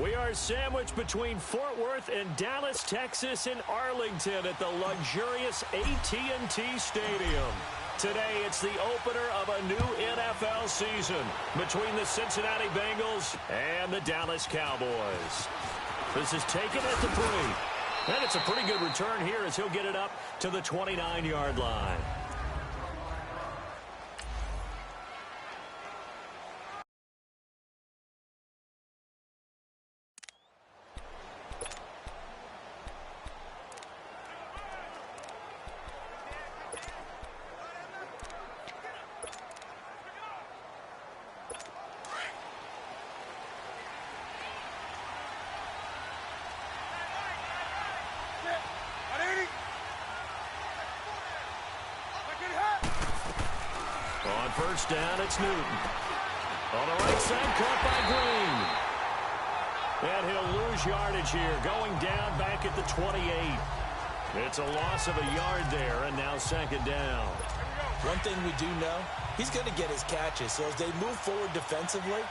We are sandwiched between Fort Worth and Dallas, Texas, and Arlington at the luxurious AT&T Stadium. Today, it's the opener of a new NFL season between the Cincinnati Bengals and the Dallas Cowboys. This is taken at the pre. And it's a pretty good return here as he'll get it up to the 29-yard line. On first down, it's Newton. On the right side, caught by Green. And he'll lose yardage here, going down back at the 28. It's a loss of a yard there, and now second down. One thing we do know, he's going to get his catches. So as they move forward defensively,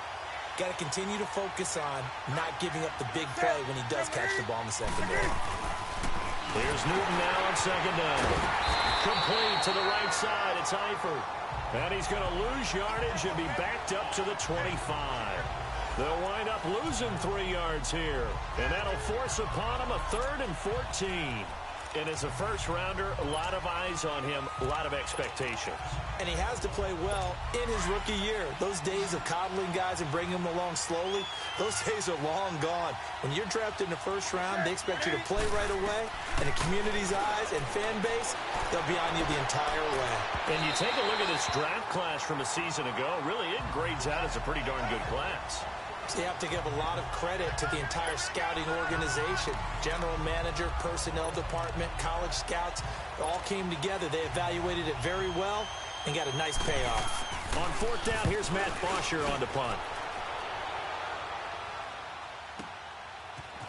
got to continue to focus on not giving up the big play when he does catch the ball in the secondary. Here's Newton now on second down. Complete to the right side. It's Eifert. And he's going to lose yardage and be backed up to the 25. They'll wind up losing 3 yards here. And that'll force upon him a 3rd and 14. And as a first-rounder, a lot of eyes on him, a lot of expectations. And he has to play well in his rookie year. Those days of coddling guys and bringing them along slowly, those days are long gone. When you're drafted in the first round, they expect you to play right away. And the community's eyes and fan base, they'll be on you the entire way. And you take a look at this draft class from a season ago, really it grades out as a pretty darn good class. So you have to give a lot of credit to the entire scouting organization. General manager, personnel department, college scouts, all came together. They evaluated it very well and got a nice payoff. On fourth down, here's Matt Bosher on the punt.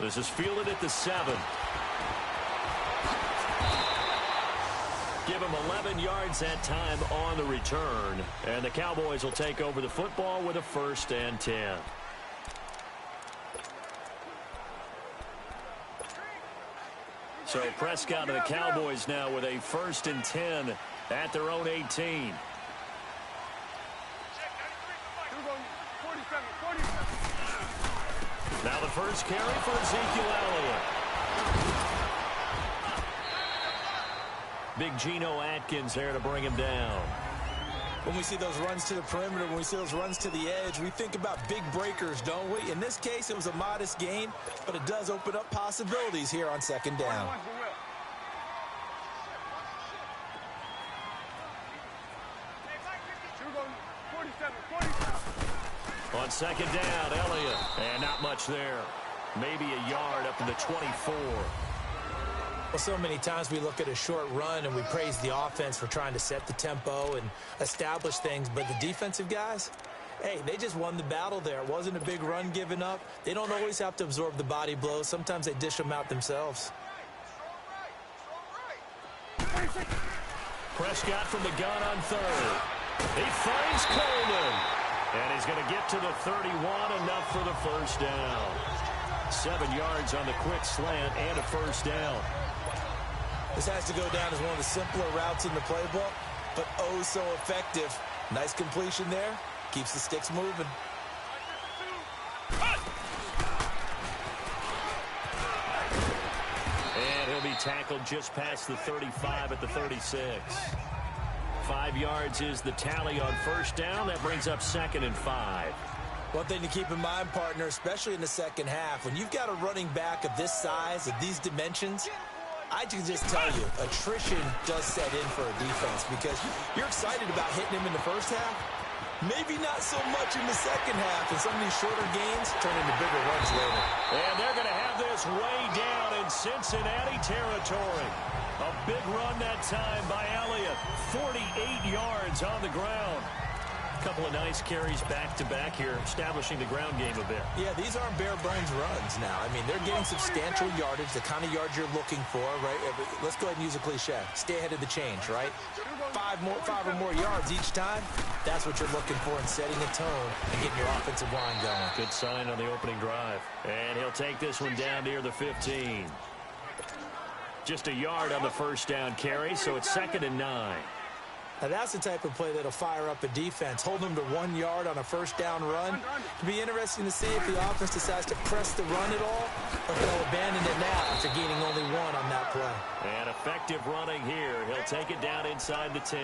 This is fielded at the 7. Give him 11 yards that time on the return. And the Cowboys will take over the football with a 1st and 10. So Prescott and the Cowboys now with a 1st and 10 at their own 18. Now the first carry for Ezekiel Elliott. Big Geno Atkins there to bring him down. When we see those runs to the perimeter, when we see those runs to the edge, we think about big breakers, don't we? In this case, it was a modest gain, but it does open up possibilities here on second down. On second down, Elliott. And not much there. Maybe a yard up to the 24. Well, so many times we look at a short run and we praise the offense for trying to set the tempo and establish things, but the defensive guys, hey, they just won the battle there. It wasn't a big run given up. They don't always have to absorb the body blows. Sometimes they dish them out themselves. Prescott from the gun on 3rd. He finds Coleman. And he's going to get to the 31, enough for the 1st down. 7 yards on the quick slant and a 1st down. This has to go down as one of the simpler routes in the playbook, but oh so effective. Nice completion there. Keeps the sticks moving. And he'll be tackled just past the 35 at the 36. 5 yards is the tally on 1st down. That brings up 2nd and 5. One thing to keep in mind, partner, especially in the second half, when you've got a running back of this size, of these dimensions, I can just tell you, attrition does set in for a defense because you're excited about hitting him in the first half. Maybe not so much in the second half, and some of these shorter gains turn into bigger runs later. And they're going to have this way down in Cincinnati territory. A big run that time by Elliott. 48 yards on the ground. Couple of nice carries back-to-back here, establishing the ground game a bit. Yeah, these aren't bare-bones runs now. I mean, they're getting substantial yardage, the kind of yards you're looking for, right? Let's go ahead and use a cliche. Stay ahead of the change, right? Five or more yards each time, that's what you're looking for in setting a tone and getting your offensive line going. Good sign on the opening drive. And he'll take this one down near the 15. Just a yard on the first down carry, so it's 2nd and 9. Now, that's the type of play that'll fire up a defense. Hold them to 1 yard on a first down run. It'll be interesting to see if the offense decides to press the run at all, or if they'll abandon it now after gaining only 1 on that play. And effective running here. He'll take it down inside the 10.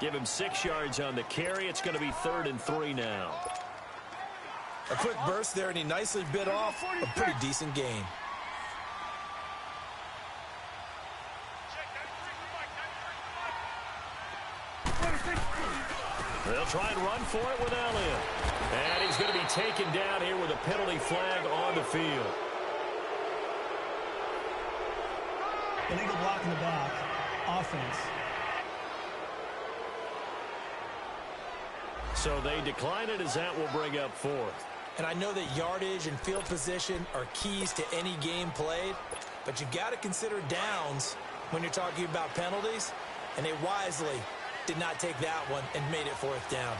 Give him 6 yards on the carry. It's going to be 3rd and 3 now. A quick burst there, and he nicely bit off a pretty decent gain. They'll try and run for it with Elliott. And he's going to be taken down here with a penalty flag on the field. Illegal block in the back. Offense. So they decline it as that will bring up 4th. And I know that yardage and field position are keys to any game played, but you got to consider downs when you're talking about penalties, and they wisely did not take that one and made it 4th down.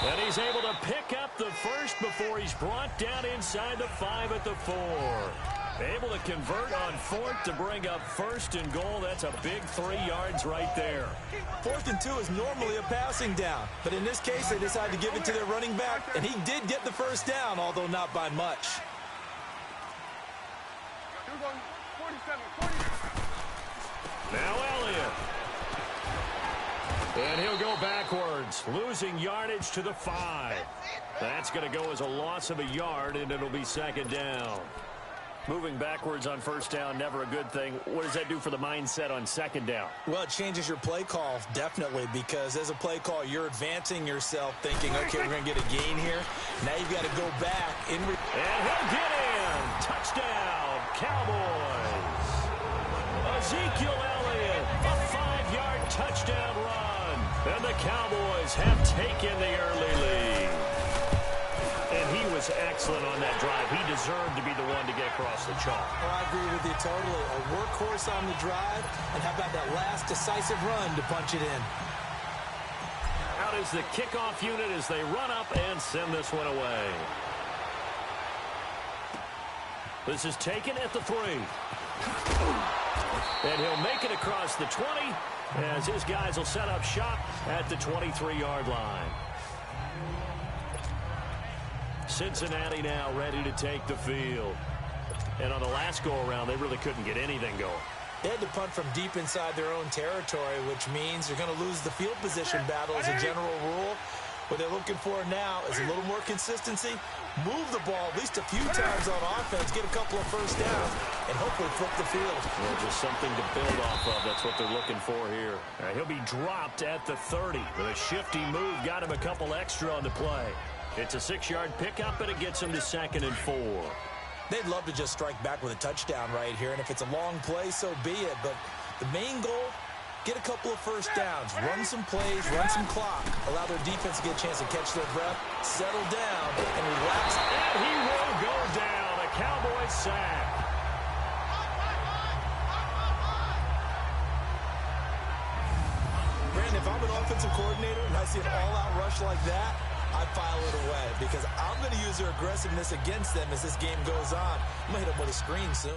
And he's able to pick up the first before he's brought down inside the 5 at the 4. Able to convert on 4th to bring up 1st and goal. That's a big 3 yards right there. 4th and 2 is normally a passing down, but in this case, they decided to give it to their running back, and he did get the first down, although not by much. Now Elliott. And he'll go backwards, losing yardage to the 5. That's going to go as a loss of a yard, and it'll be 2nd down. Moving backwards on first down, never a good thing. What does that do for the mindset on 2nd down? Well, it changes your play call, definitely, because as a play call, you're advancing yourself, thinking, okay, we're going to get a gain here. Now you've got to go back. And he'll get in. Touchdown, Cowboys. Ezekiel Elliott, a 5-yard touchdown run. And the Cowboys have taken the early lead. And he was excellent on that drive. He deserved to be the one to get across the chalk. Well, I agree with you totally. A workhorse on the drive, and how about that last decisive run to punch it in? Out is the kickoff unit as they run up and send this one away. This is taken at the 3. And he'll make it across the 20 as his guys will set up shop at the 23-yard line. Cincinnati now ready to take the field. And on the last go-around, they really couldn't get anything going. They had to punt from deep inside their own territory, which means they're going to lose the field position battle as a general rule. What they're looking for now is a little more consistency, move the ball at least a few times on offense, get a couple of first downs, and hopefully flip the field. Well, just something to build off of. That's what they're looking for here. He'll be dropped at the 30. With a shifty move, got him a couple extra on the play. It's a 6-yard pickup, and it gets him to 2nd and 4. They'd love to just strike back with a touchdown right here, and if it's a long play, so be it. But the main goal, get a couple of first downs, run some plays, run some clock, allow their defense to get a chance to catch their breath, settle down, and relax. And he will go down. A Cowboys sack. Brandon, if I'm an offensive coordinator and I see an all-out rush like that, I file it away because I'm going to use their aggressiveness against them as this game goes on. I'm going to hit them with a screen soon.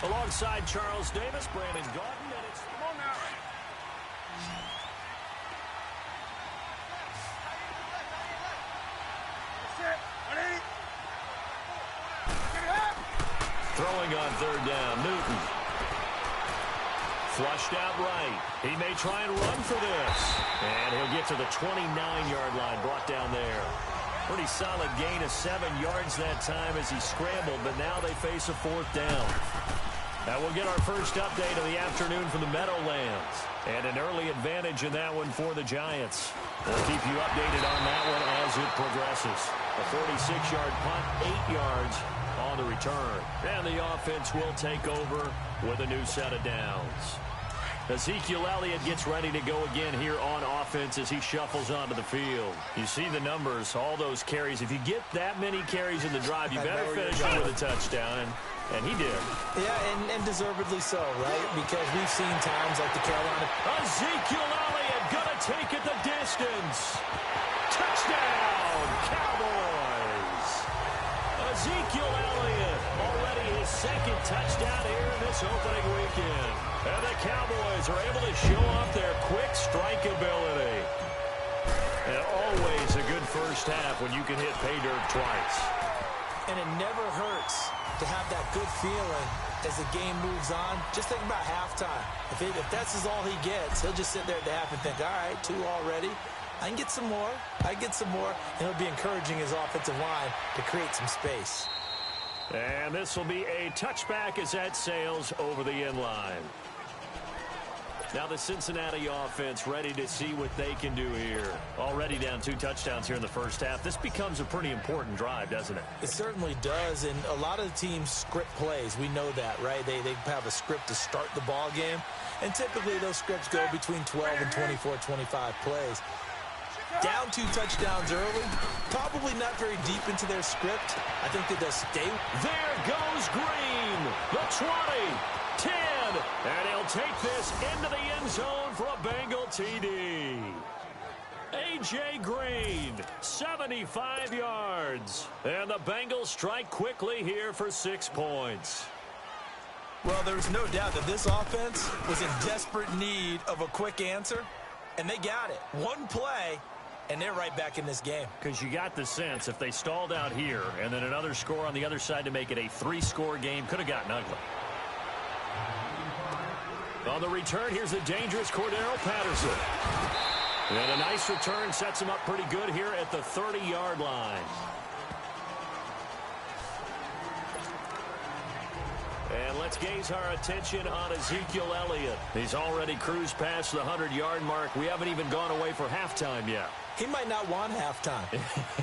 Alongside Charles Davis, Brandon Gaudin, and it's... Come on now. Throwing on 3rd down, Newton. Flushed out right. He may try and run for this. And he'll get to the 29-yard line, brought down there. Pretty solid gain of 7 yards that time as he scrambled, but now they face a 4th down. Now we'll get our first update of the afternoon from the Meadowlands. And an early advantage in that one for the Giants. We'll keep you updated on that one as it progresses. A 46-yard punt, 8 yards on the return. And the offense will take over with a new set of downs. Ezekiel Elliott gets ready to go again here on offense as he shuffles onto the field. You see the numbers, all those carries. If you get that many carries in the drive, you better finish it with a touchdown. And he did. Yeah, and deservedly so, right? Because we've seen times like the Carolina. Ezekiel Elliott gonna take it the distance. Touchdown, Cowboys. Ezekiel Elliott, already his 2nd touchdown here in this opening weekend. And the Cowboys are able to show off their quick strike ability. And always a good first half when you can hit pay dirt twice. And it never hurts to have that good feeling as the game moves on. Just think about halftime. If that's all he gets, he'll just sit there at the half and think, all right, 2 already. I can get some more. I can get some more. And he'll be encouraging his offensive line to create some space. And this will be a touchback as that sails over the end line. Now the Cincinnati offense ready to see what they can do here. Already down 2 touchdowns here in the first half. This becomes a pretty important drive, doesn't it? It certainly does, and a lot of the teams script plays. We know that, right? They have a script to start the ball game, and typically those scripts go between 12 and 24, 25 plays. Down 2 touchdowns early, probably not very deep into their script. I think that they'll stay. There goes Green, the 20. 10, and he'll take this into the end zone for a Bengal TD. A.J. Green, 75 yards. And the Bengals strike quickly here for 6 points. Well, there's no doubt that this offense was in desperate need of a quick answer, and they got it. 1 play, and they're right back in this game. Because you got the sense if they stalled out here and then another score on the other side to make it a 3-score game, could have gotten ugly. On the return, here's the dangerous Cordero Patterson. And a nice return sets him up pretty good here at the 30-yard line. And let's gaze our attention on Ezekiel Elliott. He's already cruised past the 100-yard mark. We haven't even gone away for halftime yet. He might not want halftime.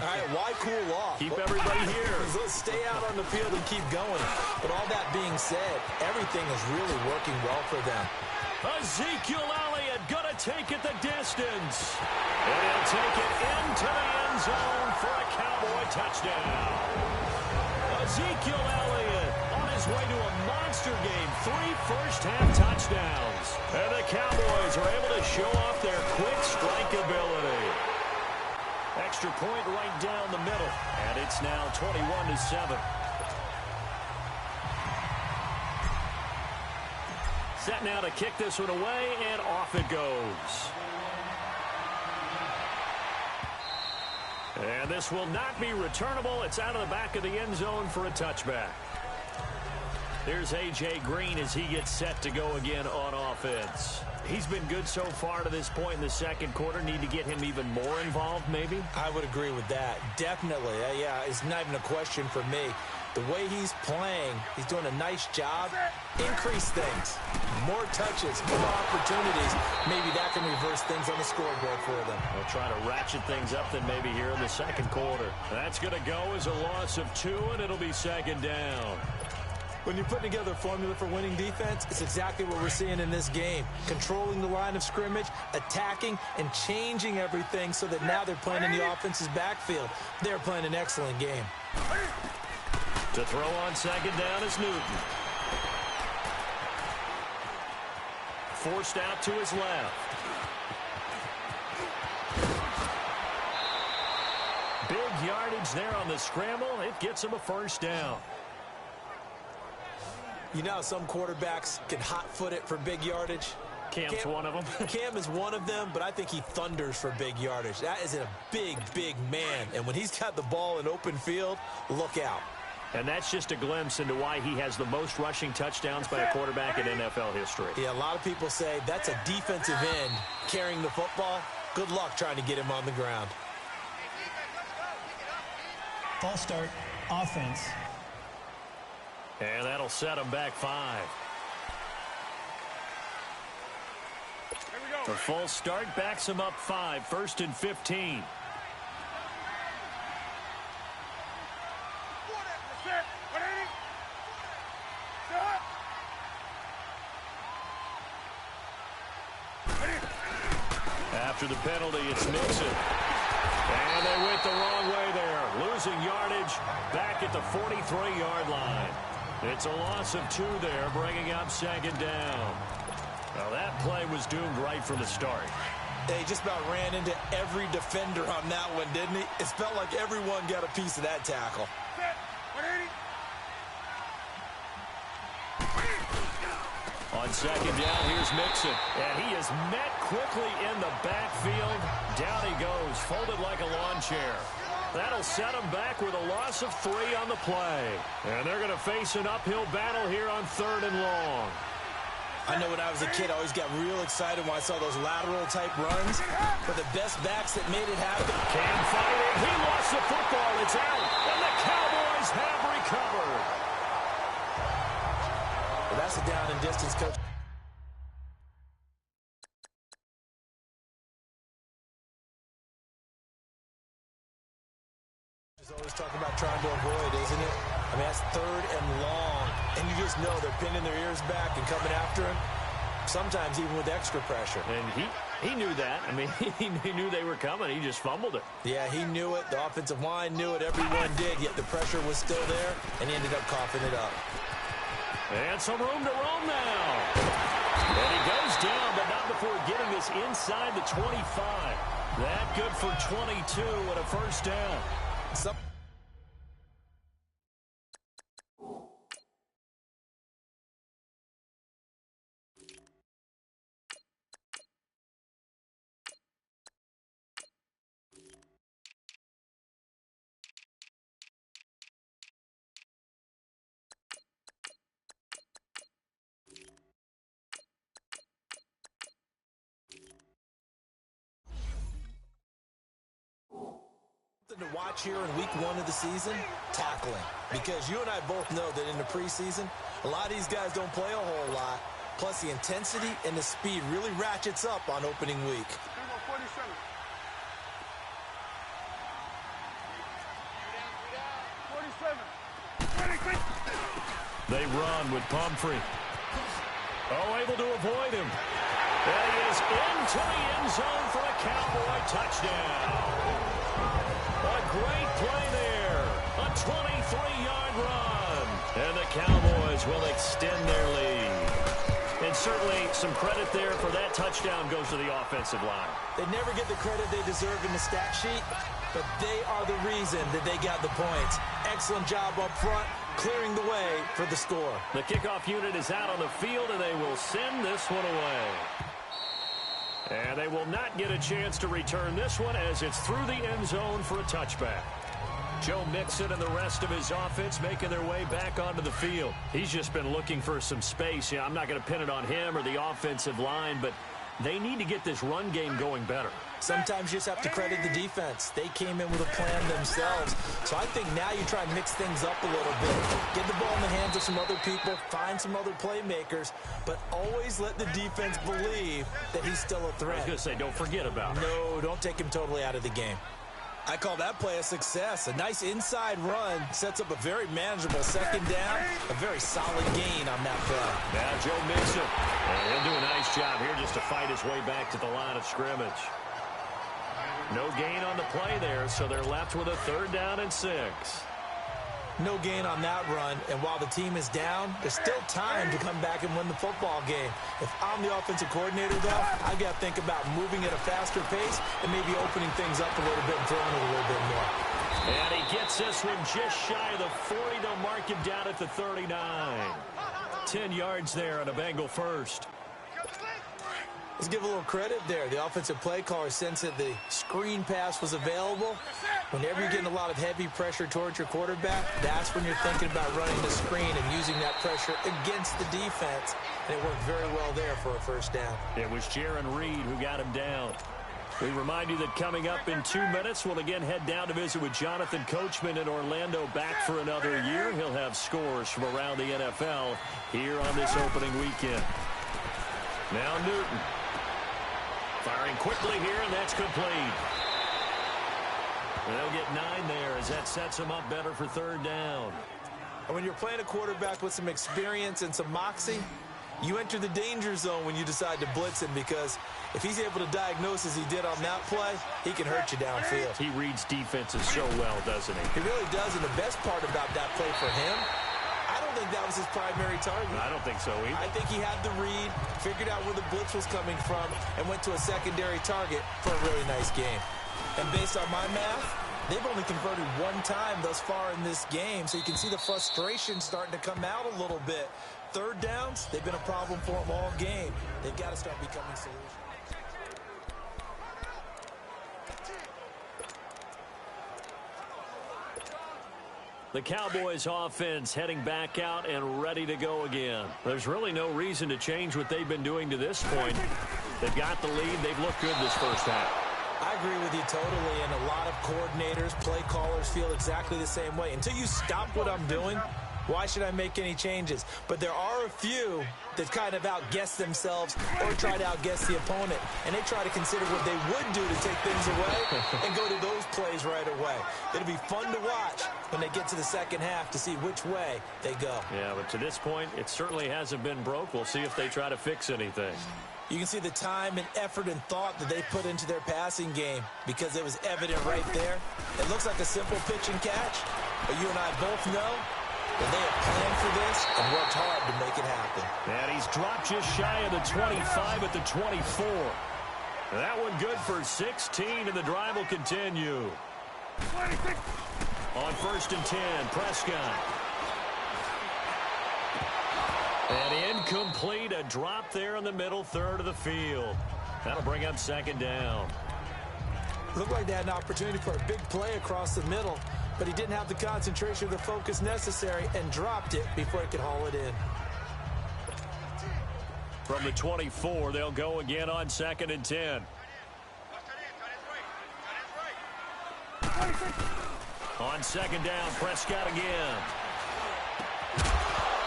All right, why cool off? Keep everybody here. Let's stay out on the field and keep going. But all that being said, everything is really working well for them. Ezekiel Elliott gonna take it the distance. And he'll take it into the end zone for a Cowboy touchdown. Ezekiel Elliott on his way to a monster game. 3 first-half touchdowns. And the Cowboys are able to show off their quick strike ability. Extra point right down the middle. And it's now 21-7. Set now to kick this one away, and off it goes. And this will not be returnable. It's out of the back of the end zone for a touchback. There's A.J. Green as he gets set to go again on offense. He's been good so far to this point in the second quarter. Need to get him even more involved, maybe? I would agree with that. Definitely. Yeah, it's not even a question for me. The way he's playing, he's doing a nice job. Increase things. More touches, more opportunities. Maybe that can reverse things on the scoreboard for them. They'll try to ratchet things up then maybe here in the second quarter. That's going to go as a loss of 2, and it'll be second down. When you put together a formula for winning defense, it's exactly what we're seeing in this game. Controlling the line of scrimmage, attacking, and changing everything so that now they're playing in the offense's backfield. They're playing an excellent game. To throw on second down is Newton. Forced out to his left. Big yardage there on the scramble. It gets him a first down. You know how some quarterbacks can hot-foot it for big yardage? Cam's one of them. Cam is one of them, but I think he thunders for big yardage. That is a big, big man. And when he's got the ball in open field, look out. And that's just a glimpse into why he has the most rushing touchdowns by a quarterback in NFL history. Yeah, a lot of people say that's a defensive end carrying the football. Good luck trying to get him on the ground. False start, offense. And that'll set him back 5. The full start backs him up 5, 1st and 15. After the penalty, it's Mixon. And they went the wrong way there. Losing yardage back at the 43-yard line. It's a loss of 2 there, bringing up 2nd down. Well, that play was doomed right from the start. They just about ran into every defender on that one, didn't he? It felt like everyone got a piece of that tackle. On 2nd down, here's Mixon. And he is met quickly in the backfield. Down he goes, folded like a lawn chair. That'll set him back with a loss of 3 on the play. And they're going to face an uphill battle here on 3rd and long. I know when I was a kid, I always got real excited when I saw those lateral-type runs. But the best backs that made it happen. Can fight it. He lost the football. It's out. And the Cowboys have recovered. Well, that's a down and distance, coach. He's always talking about trying to avoid, isn't it? I mean, that's 3rd and long. And you just know they're pinning their ears back and coming after him. Sometimes even with extra pressure. And he knew that. I mean, he knew they were coming. He just fumbled it. Yeah, he knew it. The offensive line knew it. Everyone did, yet the pressure was still there, and he ended up coughing it up. And some room to roam now. And he goes down, but not before getting this inside the 25. That good for 22 and a 1st down. To watch here in week 1 of the season, tackling. Because you and I both know that in the preseason, a lot of these guys don't play a whole lot. Plus, the intensity and the speed really ratchets up on opening week. They run with Pumphrey. Oh, able to avoid him. And he is into the end zone for a Cowboy touchdown. A great play there. A 23-yard run. And the Cowboys will extend their lead. And certainly some credit there for that touchdown goes to the offensive line. They never get the credit they deserve in the stat sheet, but they are the reason that they got the points. Excellent job up front, clearing the way for the score. The kickoff unit is out on the field, and they will send this one away. And they will not get a chance to return this one as it's through the end zone for a touchback. Joe Mixon and the rest of his offense making their way back onto the field. He's just been looking for some space. I'm not going to pin it on him or the offensive line, but they need to get this run game going better. Sometimes you just have to credit the defense. They came in with a plan themselves. So I think now you try and mix things up a little bit. Get the ball in the hands of some other people, find some other playmakers, but always let the defense believe that he's still a threat. I was going to say, don't forget about him. No, don't take him totally out of the game. I call that play a success. A nice inside run sets up a very manageable 2nd down. A very solid gain on that play. Now Joe Mixon. And he'll do a nice job here just to fight his way back to the line of scrimmage. No gain on the play there, so they're left with a 3rd down and 6. No gain on that run, and while the team is down, there's still time to come back and win the football game. If I'm the offensive coordinator, though, I got to think about moving at a faster pace and maybe opening things up a little bit and throwing it a little bit more. And he gets this one just shy of the 40. They'll mark him down at the 39. 10 yards there on a Bengal first. Let's give a little credit there. The offensive play caller sensed that the screen pass was available, Whenever you're getting a lot of heavy pressure towards your quarterback, that's when you're thinking about running the screen and using that pressure against the defense. And it worked very well there for a first down. It was Jaron Reed who got him down. We remind you that coming up in 2 minutes, we'll again head down to visit with Jonathan Coachman in Orlando, back for another year. He'll have scores from around the NFL here on this opening weekend. Now Newton. Firing quickly here, and that's complete. They'll get 9 there as that sets them up better for third down. And when you're playing a quarterback with some experience and some moxie, you enter the danger zone when you decide to blitz him, because if he's able to diagnose as he did on that play, he can hurt you downfield. He reads defenses so well, doesn't he? He really does, and the best part about that play for him, I don't think that was his primary target. I don't think so either. I think he had the read, figured out where the blitz was coming from, and went to a secondary target for a really nice game. And based on my math, they've only converted 1 time thus far in this game, so you can see the frustration starting to come out a little bit. Third downs, they've been a problem for them all game. They've got to start becoming solutions. The Cowboys offense heading back out and ready to go again. There's really no reason to change what they've been doing to this point. They've got the lead. They've looked good this first half. I agree with you totally, and a lot of coordinators, play callers feel exactly the same way. Until you stop what I'm doing, why should I make any changes? But there are a few that kind of outguess themselves or try to outguess the opponent, and they try to consider what they would do to take things away and go to those plays right away. It'll be fun to watch when they get to the second half to see which way they go. Yeah, but to this point, it certainly hasn't been broke. We'll see if they try to fix anything. You can see the time and effort and thought that they put into their passing game, because it was evident right there. It looks like a simple pitch and catch, but you and I both know that they have planned for this and worked hard to make it happen. And he's dropped just shy of the 25 at the 24. That one good for 16, and the drive will continue. 26. On 1st and 10, Prescott. And incomplete, a drop there in the middle third of the field. That'll bring up 2nd down. Looked like they had an opportunity for a big play across the middle, but he didn't have the concentration or the focus necessary and dropped it before he could haul it in. From the 24, they'll go again on 2nd and 10. On 2nd down, Prescott again.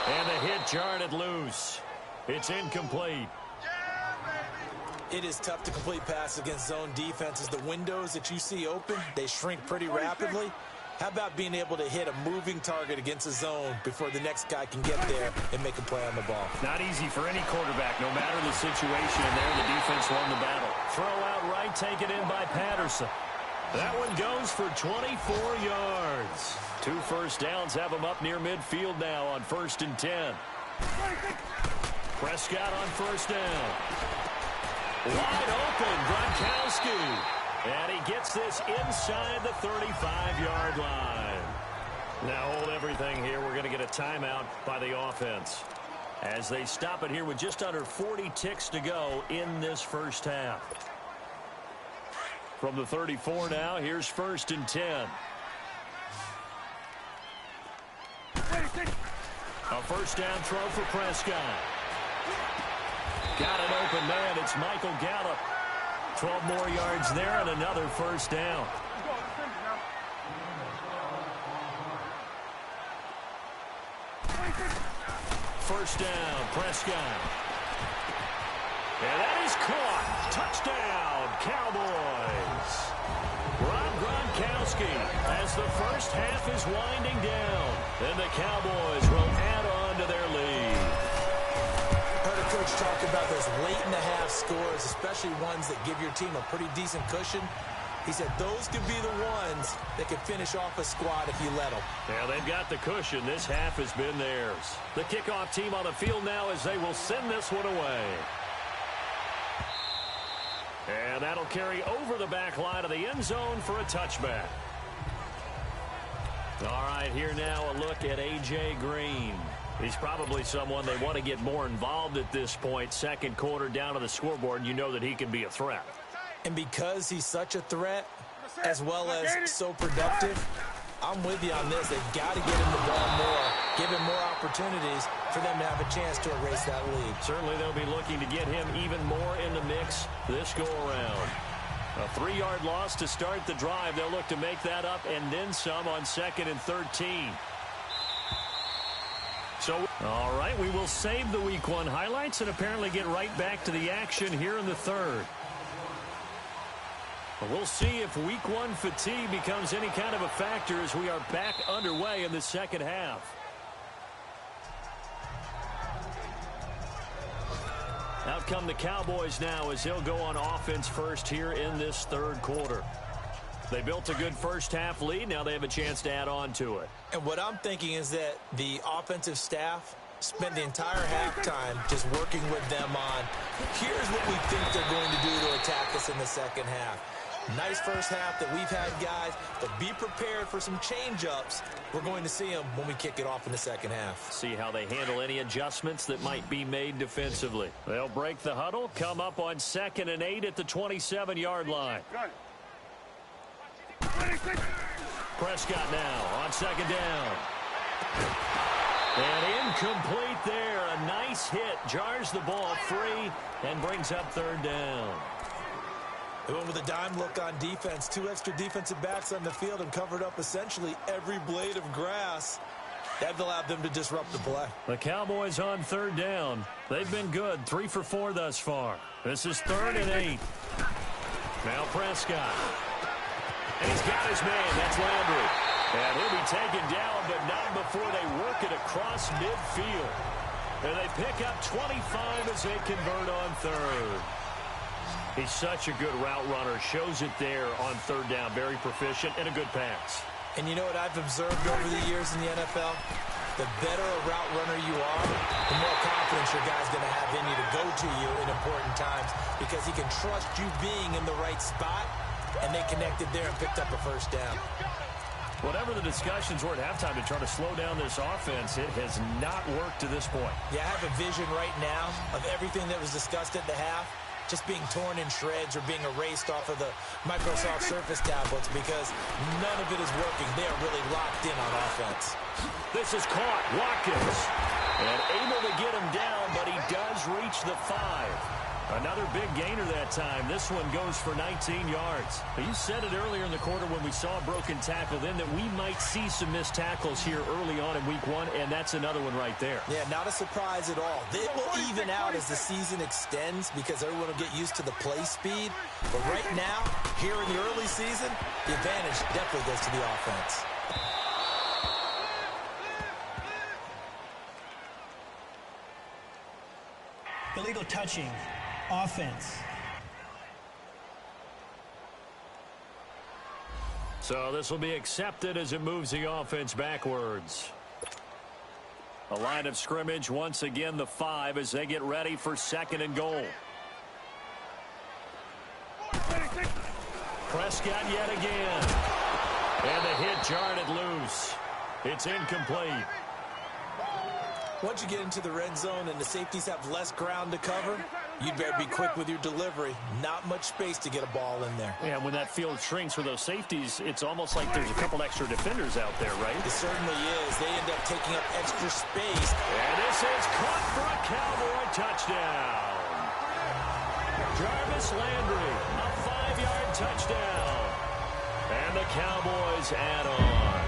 And the hit jarred it loose. It's incomplete. It is tough to complete passes against zone defenses. The windows that you see open, they shrink pretty rapidly. How about being able to hit a moving target against a zone before the next guy can get there and make a play on the ball? Not easy for any quarterback, no matter the situation. And there, the defense won the battle. Throw out right, taken in by Patterson. That one goes for 24 yards. 2 first downs have him up near midfield now on 1st and 10. Prescott on 1st down. Wide open, Gronkowski. And he gets this inside the 35-yard line. Now hold everything here. We're going to get a timeout by the offense, as they stop it here with just under 40 ticks to go in this first half. From the 34 now, here's 1st and 10. A 1st down throw for Prescott. Got an open man. It's Michael Gallup. 12 more yards there and another 1st down. First down, Prescott. And that is caught. Touchdown, Cowboys. Rob Gronkowski, as the first half is winding down, and the Cowboys will add on to their lead. Heard a coach talk about those late-in-the-half scores, especially ones that give your team a pretty decent cushion. He said those could be the ones that could finish off a squad if you let them. Yeah, they've got the cushion. This half has been theirs. The kickoff team on the field now as they will send this one away. And that'll carry over the back line of the end zone for a touchback. All right, here now a look at A.J. Green. He's probably someone they want to get more involved at this point. 2nd quarter down to the scoreboard, and you know that he can be a threat. And because he's such a threat, as well as so productive. I'm with you on this. They've got to get him the ball more, give him more opportunities for them to have a chance to erase that lead. Certainly they'll be looking to get him even more in the mix this go-around. A 3-yard loss to start the drive. They'll look to make that up and then some on 2nd and 13. So, all right, we will save the Week 1 highlights and apparently get right back to the action here in the 3rd. We'll see if Week 1 fatigue becomes any kind of a factor as we are back underway in the 2nd half. Out come the Cowboys now as they'll go on offense first here in this 3rd quarter. They built a good first half lead. Now they have a chance to add on to it. And what I'm thinking is that the offensive staff spent the entire halftime just working with them on, here's what we think they're going to do to attack us in the 2nd half. Nice first half that we've had, guys, but be prepared for some change-ups. We're going to see them when we kick it off in the 2nd half. See how they handle any adjustments that might be made defensively. They'll break the huddle, come up on 2nd and 8 at the 27-yard line. Prescott now on 2nd down. And incomplete there. A nice hit. Jars the ball free and brings up 3rd down. They went with a dime look on defense. 2 extra defensive backs on the field and covered up essentially every blade of grass. That allowed them to disrupt the play. The Cowboys on 3rd down. They've been good. 3 for 4 thus far. This is 3rd and 8. Now Prescott. And he's got his man. That's Landry. And he'll be taken down, but not before they work it across midfield. And they pick up 25 as they convert on 3rd. He's such a good route runner. Shows it there on 3rd down. Very proficient and a good pass. And you know what I've observed over the years in the NFL? The better a route runner you are, the more confidence your guy's going to have in you to go to you in important times because he can trust you being in the right spot, and they connected there and picked up a first down. Whatever the discussions were at halftime to try to slow down this offense, it has not worked to this point. Yeah, I have a vision right now of everything that was discussed at the half just being torn in shreds or being erased off of the Microsoft Surface tablets because none of it is working. They are really locked in on offense. This is caught. Watkins. And able to get him down, but he does reach the 5. Another big gainer that time. This one goes for 19 yards. You said it earlier in the quarter when we saw a broken tackle then that we might see some missed tackles here early on in Week 1, and that's another one right there. Yeah, not a surprise at all. It will even out as the season extends because everyone will get used to the play speed. But right now, here in the early season, the advantage definitely goes to the offense. Illegal touching. Offense. So this will be accepted as it moves the offense backwards. A line of scrimmage, once again the 5 as they get ready for 2nd and goal. Prescott yet again. And the hit jarred it loose. It's incomplete. Once you get into the red zone and the safeties have less ground to cover, you better be quick with your delivery. Not much space to get a ball in there. Yeah, when that field shrinks for those safeties, it's almost like there's a couple extra defenders out there, right? It certainly is. They end up taking up extra space. And this is caught for a Cowboy touchdown. Jarvis Landry, a 5-yard touchdown. And the Cowboys add on.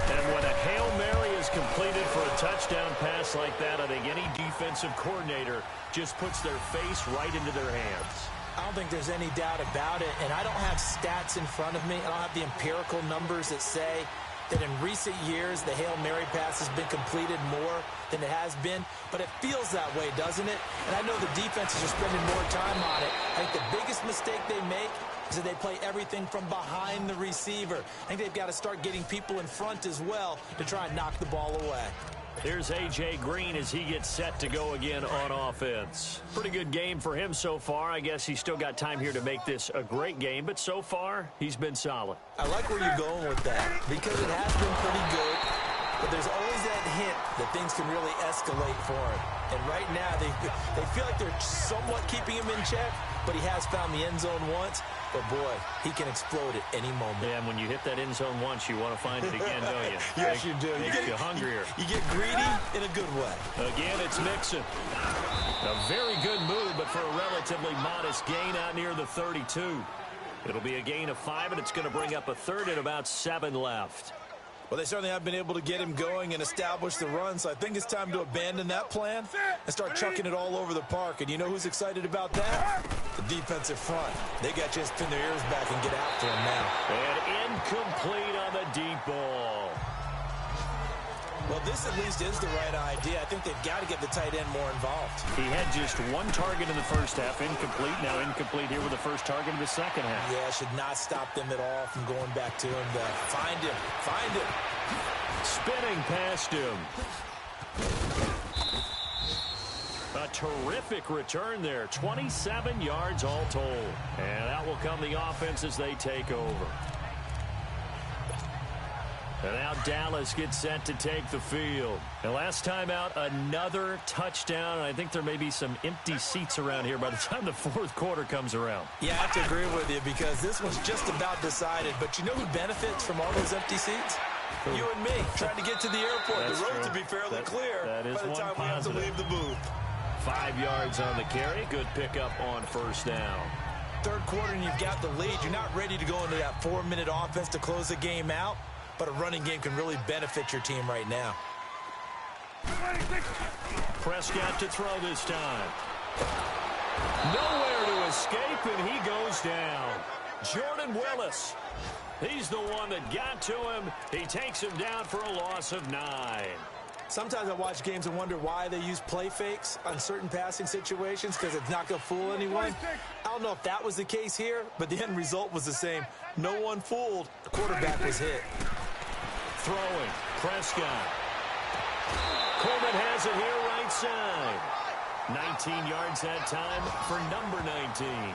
And when a Hail Mary is completed for a touchdown pass like that, I think any defensive coordinator just puts their face right into their hands. I don't think there's any doubt about it, and I don't have stats in front of me. I don't have the empirical numbers that say that in recent years the Hail Mary pass has been completed more than it has been, but it feels that way, doesn't it? And I know the defenses are spending more time on it. I think the biggest mistake they make is that they play everything from behind the receiver. I think they've got to start getting people in front as well to try and knock the ball away. Here's A.J. Green as he gets set to go again on offense. Pretty good game for him so far. I guess he's still got time here to make this a great game, but so far he's been solid. I like where you're going with that because it has been pretty good, but there's always that hint that things can really escalate for him. And right now they feel like they're somewhat keeping him in check, but he has found the end zone once. but boy, he can explode at any moment. Yeah, and when you hit that end zone once, you want to find it again, don't you? Yes, you do. Makes you hungrier. You get greedy in a good way. Again, it's Mixon. A very good move, but for a relatively modest gain out near the 32. It'll be a gain of 5, and it's going to bring up a third and about 7 left. Well, they certainly have been able to get him going and establish the run, so I think it's time to abandon that plan and start chucking it all over the park. And you know who's excited about that? The defensive front. They got to just pin their ears back and get after him now. And incomplete on the deep ball. Well, this at least is the right idea. I think they've got to get the tight end more involved. He had just 1 target in the first half, incomplete. Now incomplete here with the first target in the second half. Yeah, should not stop them at all from going back to him. Find him. Find him. Spinning past him. A terrific return there. 27 yards all told. And out will come the offense as they take over. And now Dallas gets set to take the field. And last time out, another touchdown. And I think there may be some empty seats around here by the time the fourth quarter comes around. Yeah, I have to agree with you because this one's just about decided. But you know who benefits from all those empty seats? You and me, trying to get to the airport. That's the road true. to be fairly clear that is by the one time positive. we have to leave the booth. 5 yards on the carry. Good pickup on first down. Third quarter and you've got the lead. You're not ready to go into that 4-minute offense to close the game out. But a running game can really benefit your team right now. Prescott to throw this time. Nowhere to escape, and he goes down. Jordan Willis. He's the one that got to him. He takes him down for a loss of 9. Sometimes I watch games and wonder why they use play fakes on certain passing situations because it's not going to fool anyone. I don't know if that was the case here, but the end result was the same. No one fooled. The quarterback was hit. Throwing. Prescott. Coleman has it here right side. 19 yards that time for number 19.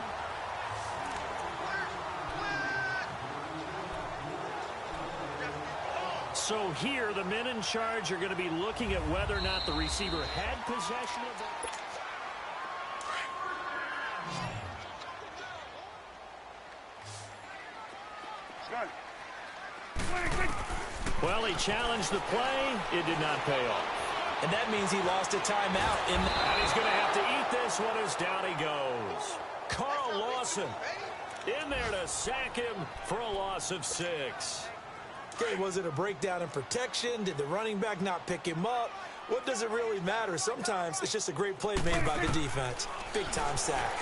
So here, the men in charge are going to be looking at whether or not the receiver had possession of that. Well, he challenged the play. It did not pay off. And that means he lost a timeout. And he's going to have to eat this one as down he goes. Carl Lawson in there to sack him for a loss of 6. Okay, was it a breakdown in protection? Did the running back not pick him up? What does it really matter? Sometimes it's just a great play made by the defense. Big-time sack.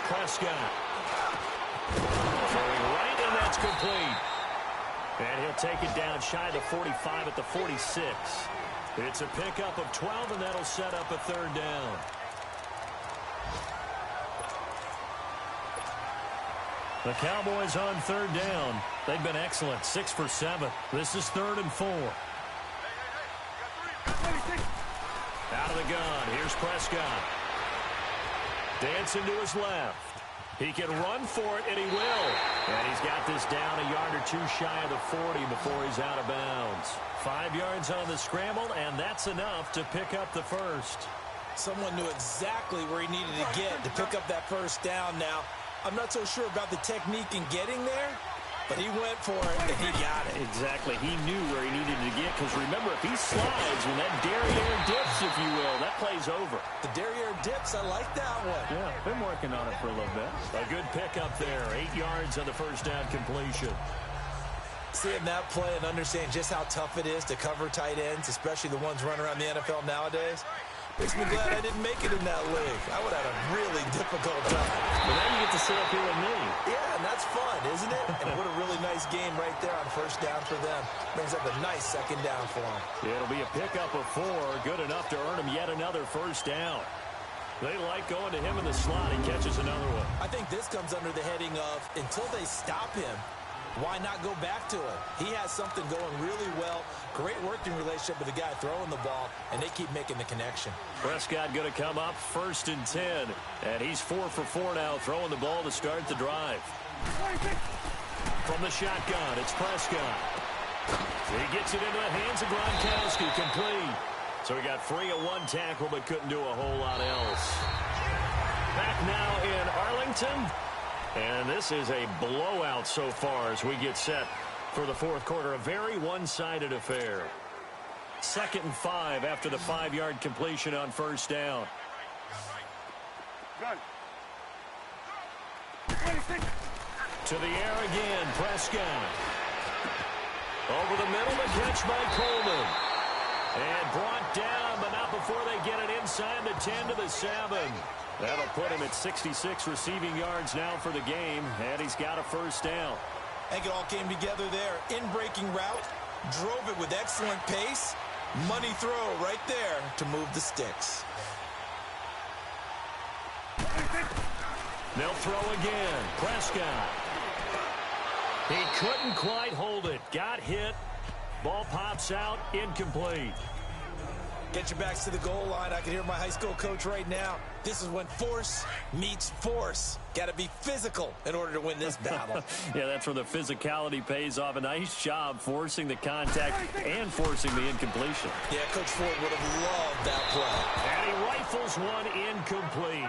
Prescott. Throwing right, and that's complete. And he'll take it down shy of the 45 at the 46. It's a pickup of 12, and that'll set up a third down. The Cowboys on third down. They've been excellent, 6 for 7. This is 3rd and 4. Out of the gun, here's Prescott. Dancing to his left. He can run for it, and he will. And he's got this down a yard or 2 shy of the 40 before he's out of bounds. 5 yards on the scramble, and that's enough to pick up the first. Someone knew exactly where he needed to get to pick up that first down now. I'm not so sure about the technique in getting there, but he went for it, and he got it. Exactly. He knew where he needed to get, because remember, if he slides when that derriere dips, if you will, that play's over. The derriere dips, I like that one. Yeah, been working on it for a little bit. A good pickup there. 8 yards on the first down completion. Seeing that play and understand just how tough it is to cover tight ends, especially the ones running around the NFL nowadays, makes me glad I didn't make it in that league. I would have had a really difficult time. But now you get to sit up here with me. Yeah, and that's fun, isn't it? And what a really nice game right there on first down for them. Brings up a nice second down for them. It'll be a pickup of 4. Good enough to earn him yet another first down. They like going to him in the slot. He catches another one. I think this comes under the heading of until they stop him, why not go back to it? He has something going really well. Great working relationship with the guy throwing the ball, and they keep making the connection. Prescott going to come up 1st and 10. And he's 4 for 4 now, throwing the ball to start the drive. From the shotgun, it's Prescott. He gets it into the hands of Gronkowski, complete. So he got free of 1 tackle, but couldn't do a whole lot else. Back now in Arlington. And this is a blowout so far as we get set for the fourth quarter. A very one-sided affair. 2nd and 5 after the 5-yard completion on first down. To the air again, Prescott. Over the middle, the catch by Coleman. And brought down, but not before they get it inside the 10 to the 7. That'll put him at 66 receiving yards now for the game, and he's got a first down. I think it all came together there. In-breaking route, drove it with excellent pace. Money throw right there to move the sticks. They'll throw again. Prescott. He couldn't quite hold it. Got hit. Ball pops out. Incomplete. Get your backs to the goal line. I can hear my high school coach right now. This is when force meets force. Got to be physical in order to win this battle. Yeah, that's where the physicality pays off. A nice job forcing the contact and forcing the incompletion. Yeah, Coach Ford would have loved that play. And he rifles one incomplete.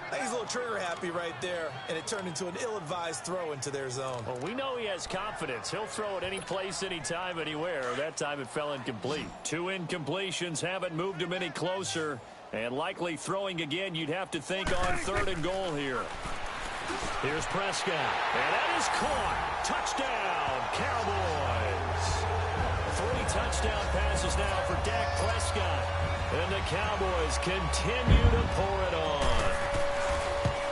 I think he's a little trigger happy right there, and it turned into an ill-advised throw into their zone. Well, we know he has confidence. He'll throw it any place, anytime, anywhere. That time it fell incomplete. 2 incompletions haven't moved him any closer, and likely throwing again, you'd have to think on 3rd and goal here. Here's Prescott, and that is caught. Touchdown, Cowboys. 3 touchdown passes now for Dak Prescott, and the Cowboys continue to pour it on.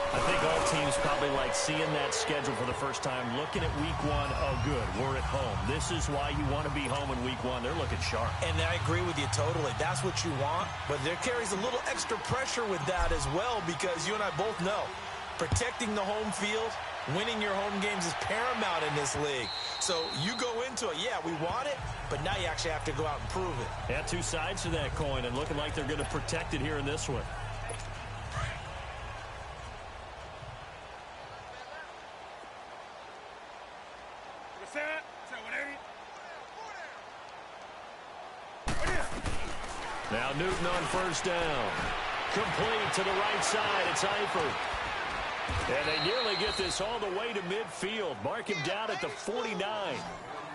I think all teams probably like seeing that schedule for the first time, looking at week 1. Oh, good, we're at home. This is why you want to be home in week 1. They're looking sharp. And I agree with you totally. That's what you want. But there carries a little extra pressure with that as well, because you and I both know protecting the home field, winning your home games is paramount in this league. So you go into it, yeah, we want it, but now you actually have to go out and prove it. Yeah, 2 sides to that coin, and looking like they're going to protect it here in this one. Now Newton on first down. Complete to the right side. It's Eifert. And they nearly get this all the way to midfield. Mark him down at the 49.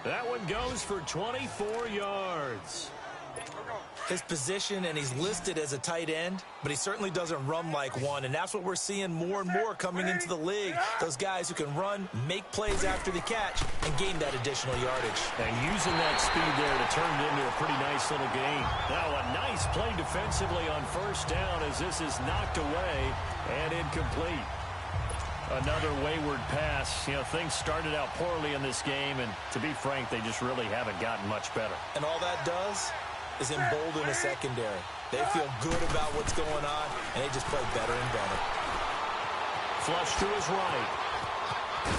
That one goes for 24 yards. His position, and he's listed as a tight end, but he certainly doesn't run like one, and that's what we're seeing more and more coming into the league. Those guys who can run, make plays after the catch, and gain that additional yardage. And using that speed there to turn it into a pretty nice little gain. Now a nice play defensively on first down as this is knocked away and incomplete. Another wayward pass. You know, things started out poorly in this game, and to be frank, they just really haven't gotten much better. And all that does is embolden the secondary. They feel good about what's going on, and they just play better and better. Flush to his right.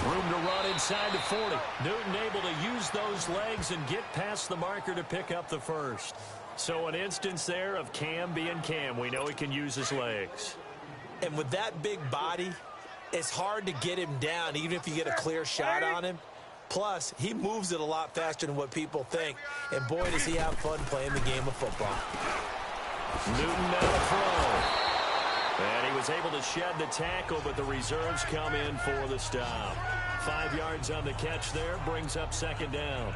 Room to run inside the 40. Newton able to use those legs and get past the marker to pick up the first. So an instance there of Cam being Cam. We know he can use his legs. And with that big body, it's hard to get him down, even if you get a clear shot on him. Plus, he moves it a lot faster than what people think. And boy, does he have fun playing the game of football. Newton now to throw. And he was able to shed the tackle, but the reserves come in for the stop. 5 yards on the catch there, brings up 2nd down.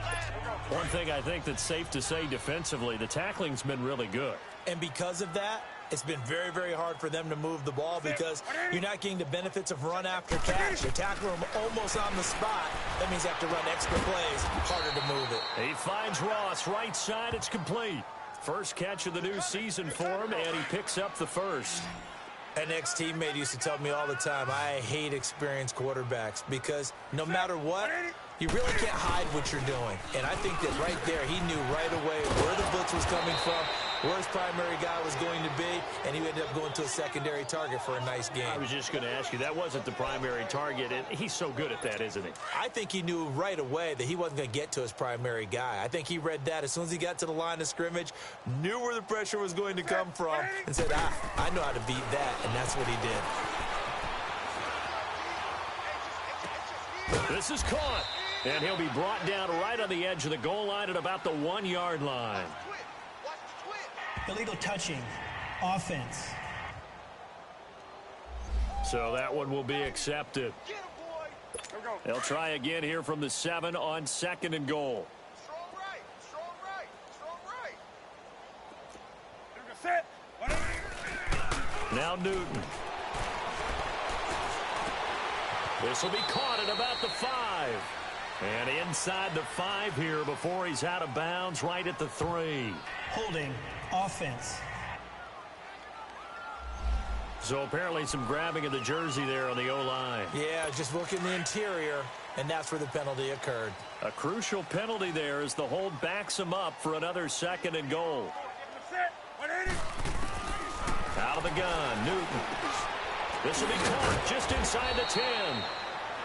One thing I think that's safe to say defensively, the tackling's been really good. And because of that, it's been very, very hard for them to move the ball because you're not getting the benefits of run after catch. You tackle them almost on the spot. That means you have to run extra plays, harder to move it. He finds Ross, right side, it's complete. First catch of the new season for him, and he picks up the first. An ex-teammate used to tell me all the time, I hate experienced quarterbacks because no matter what, you really can't hide what you're doing. And I think that right there, he knew right away where the blitz was coming from, where his primary guy was going to be, and he ended up going to a secondary target for a nice game. I was just going to ask you, that wasn't the primary target, and he's so good at that, isn't he? I think he knew right away that he wasn't going to get to his primary guy. I think he read that as soon as he got to the line of scrimmage, knew where the pressure was going to come from, and said, I know how to beat that, and that's what he did. This is caught, and he'll be brought down right on the edge of the goal line at about the 1-yard line. Illegal touching. Offense. So that one will be accepted. They'll try again here from the 7 on 2nd and goal. Strong right. Strong right. Strong right. Now Newton. This will be caught at about the 5. And inside the 5 here before he's out of bounds right at the 3. Holding. Offense. So apparently some grabbing of the jersey there on the O-line. Yeah, just look in the interior, and that's where the penalty occurred. A crucial penalty there as the hold backs him up for another 2nd and goal. Out of the gun, Newton. This will be caught just inside the 10.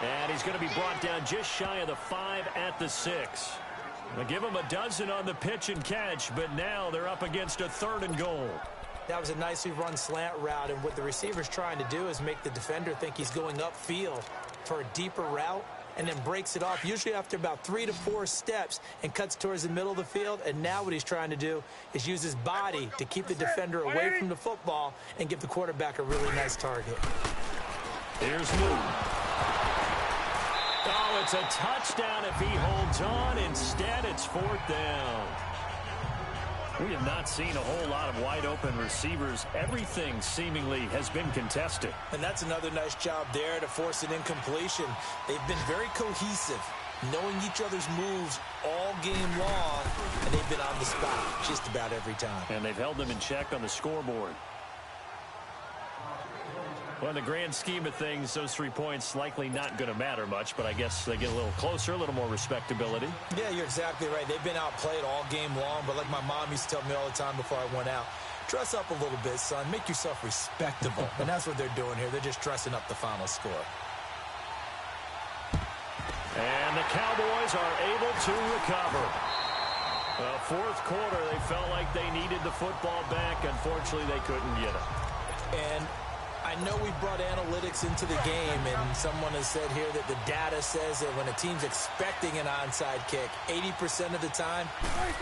And he's going to be brought down just shy of the 5 at the 6. They'll give him a dozen on the pitch and catch, but now they're up against a 3rd and goal. That was a nicely run slant route, and what the receiver's trying to do is make the defender think he's going upfield for a deeper route and then breaks it off, usually after about 3 to 4 steps, and cuts towards the middle of the field. And now what he's trying to do is use his body to keep the defender away from the football and give the quarterback a really nice target. Here's Newton. Oh, it's a touchdown if he holds on. Instead, it's 4th down. We have not seen a whole lot of wide-open receivers. Everything seemingly has been contested. And that's another nice job there to force an incompletion. They've been very cohesive, knowing each other's moves all game long, and they've been on the spot just about every time. And they've held them in check on the scoreboard. Well, in the grand scheme of things, those 3 points likely not going to matter much, but I guess they get a little closer, a little more respectability. Yeah, you're exactly right. They've been outplayed all game long, but like my mom used to tell me all the time before I went out, dress up a little bit, son. Make yourself respectable. And that's what they're doing here. They're just dressing up the final score. And the Cowboys are able to recover. Well, 4th quarter, they felt like they needed the football back. Unfortunately, they couldn't get it. And I know we brought analytics into the game, and someone has said here that the data says that when a team's expecting an onside kick, 80% of the time,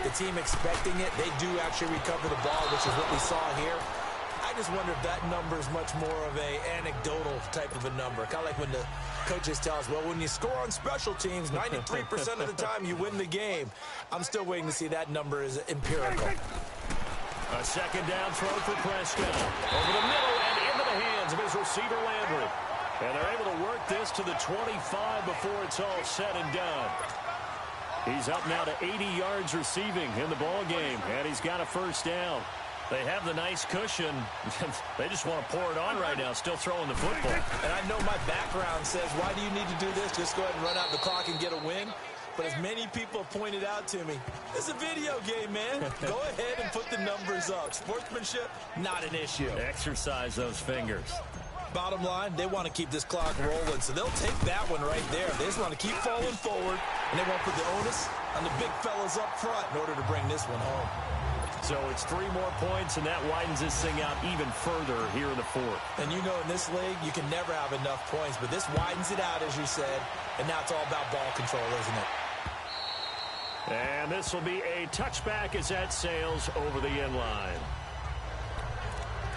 the team expecting it, they do actually recover the ball, which is what we saw here. I just wonder if that number is much more of a anecdotal type of a number. Kind of like when the coaches tell us, well, when you score on special teams, 93% of the time you win the game. I'm still waiting to see that number is empirical. A 2nd down throw for Prescott. Over the middle and into the hands of his receiver, Landry. And they're able to work this to the 25 before it's all said and done. He's up now to 80 yards receiving in the ball game, and he's got a 1st down. They have the nice cushion. They just want to pour it on right now, still throwing the football. And I know my background says, why do you need to do this? Just go ahead and run out the clock and get a win. But as many people have pointed out to me, it's a video game, man. Go ahead and put the numbers up. Sportsmanship, not an issue. Exercise those fingers. Bottom line, they want to keep this clock rolling, so they'll take that one right there. They just want to keep falling forward, and they want to put the onus on the big fellas up front in order to bring this one home. So it's 3 more points, and that widens this thing out even further here in the 4th. And you know in this league, you can never have enough points, but this widens it out, as you said, and now it's all about ball control, isn't it? And this will be a touchback as that sails over the end line.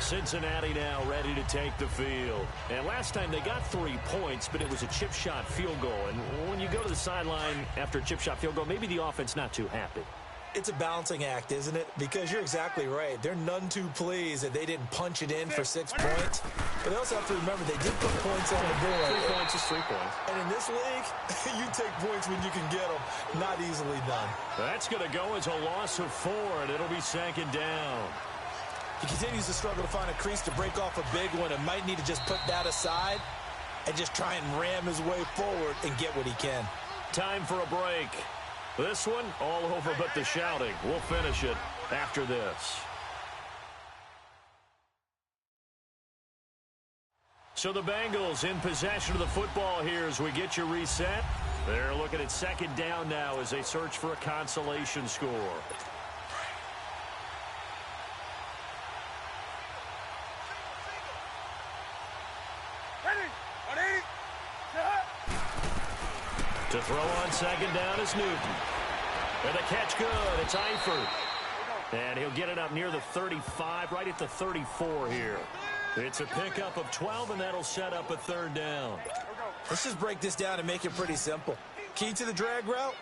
Cincinnati now ready to take the field. And last time they got 3 points, but it was a chip shot field goal. And when you go to the sideline after a chip shot field goal, maybe the offense not too happy. It's a balancing act, isn't it? Because you're exactly right. They're none too pleased that they didn't punch it in for 6 points. But they also have to remember they did put points on the board. 3 points is 3 points. And in this league, you take points when you can get them. Not easily done. That's going to go as a loss of 4, and it'll be 2nd down. He continues to struggle to find a crease to break off a big one and might need to just put that aside and just try and ram his way forward and get what he can. Time for a break. This one, all over but the shouting. We'll finish it after this. So the Bengals in possession of the football here as we get you reset. They're looking at 2nd down now as they search for a consolation score. To throw on 2nd down is Newton. And the catch good. It's Eifert. And he'll get it up near the 35, right at the 34 here. It's a pickup of 12, and that'll set up a third down. Let's just break this down and make it pretty simple. Key to the drag route,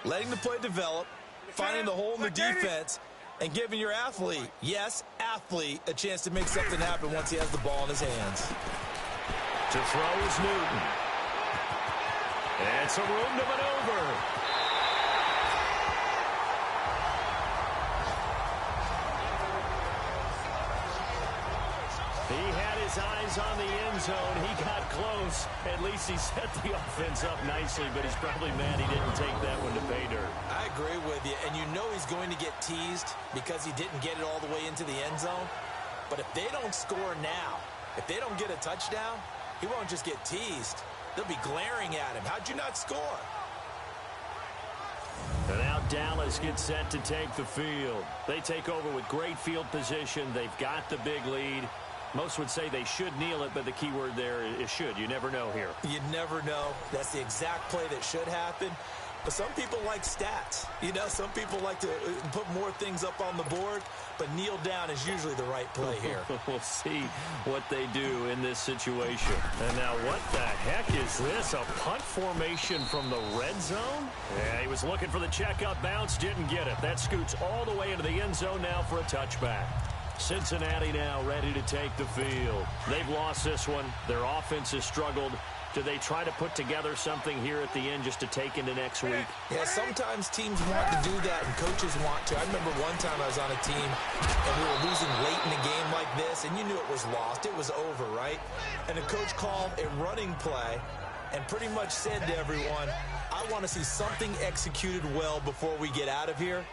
letting the play develop, finding the hole in the defense, and giving your athlete, yes, athlete, a chance to make something happen once he has the ball in his hands. To throw is Newton. It's a room to maneuver. He had his eyes on the end zone. He got close. At least he set the offense up nicely, but he's probably mad he didn't take that one to pay dirt. I agree with you, and you know he's going to get teased because he didn't get it all the way into the end zone. But if they don't score now, if they don't get a touchdown, he won't just get teased. They'll be glaring at him. How'd you not score? And now Dallas gets set to take the field. They take over with great field position. They've got the big lead. Most would say they should kneel it, but the key word there is should. You never know here. You never know. That's the exact play that should happen. But some people like stats. You know, some people like to put more things up on the board, but kneel down is usually the right play here. We'll see what they do in this situation. And now what the heck is this? A punt formation from the red zone? Yeah, he was looking for the checkup bounce, didn't get it. That scoots all the way into the end zone now for a touchback. Cincinnati now ready to take the field. They've lost this one. Their offense has struggled. Do they try to put together something here at the end just to take into next week? Yeah, sometimes teams want to do that and coaches want to. I remember one time I was on a team and we were losing late in a game like this, and you knew it was lost. It was over, right? And the coach called a running play and pretty much said to everyone, I want to see something executed well before we get out of here.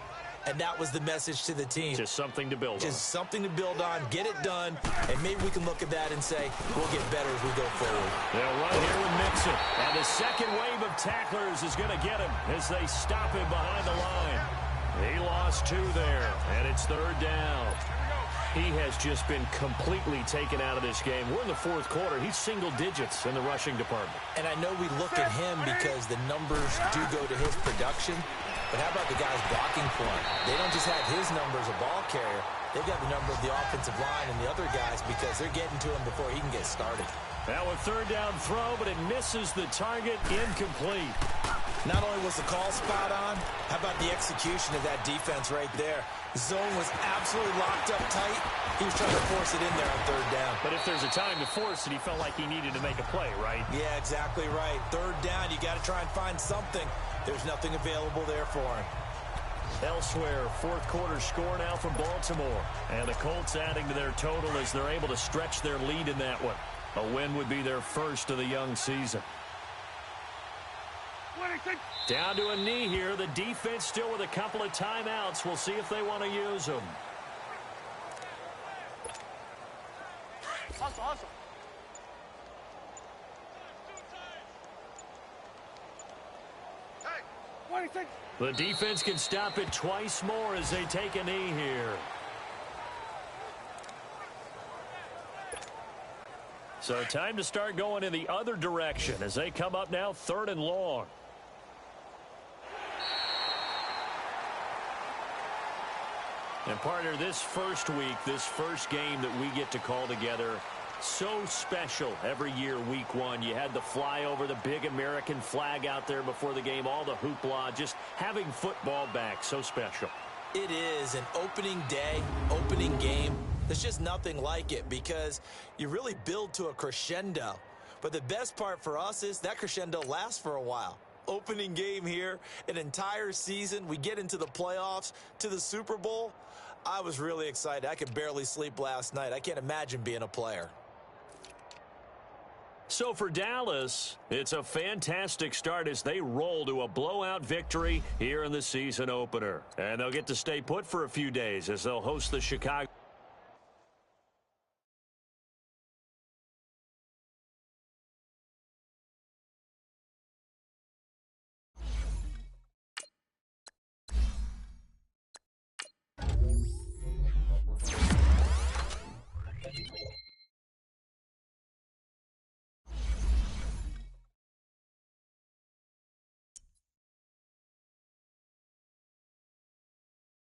And that was the message to the team. Just something to build on. Just something to build on, get it done, and maybe we can look at that and say, we'll get better as we go forward. They'll run here with Mixon. And the second wave of tacklers is going to get him as they stop him behind the line. He lost 2 there, and it's third down. He has just been completely taken out of this game. We're in the fourth quarter. He's single digits in the rushing department. And I know we look at him because the numbers do go to his production. But how about the guys blocking for him? They don't just have his number as a ball carrier. They've got the number of the offensive line and the other guys because they're getting to him before he can get started. Now a third down throw, but it misses the target, incomplete. Not only was the call spot on, how about the execution of that defense right there? The zone was absolutely locked up tight. He was trying to force it in there on third down. But if there's a time to force it, he felt like he needed to make a play, right? Yeah, exactly right. Third down, you got to try and find something. There's nothing available there for him. Elsewhere, fourth quarter score now from Baltimore. And the Colts adding to their total as they're able to stretch their lead in that one. A win would be their first of the young season. Down to a knee here. The defense still with a couple of timeouts. We'll see if they want to use them. Hustle. Hey, what do you think? The defense can stop it twice more as they take a knee here. So time to start going in the other direction as they come up now 3rd and long. And partner, this first week, this first game that we get to call together, so special every year, week 1. You had the flyover, the big American flag out there before the game, all the hoopla, just having football back, so special. It is an opening day, opening game. There's just nothing like it because you really build to a crescendo. But the best part for us is that crescendo lasts for a while. Opening game here, an entire season. We get into the playoffs, to the Super Bowl. I was really excited. I could barely sleep last night. I can't imagine being a player. So for Dallas, it's a fantastic start as they roll to a blowout victory here in the season opener. And they'll get to stay put for a few days as they'll host the Chicago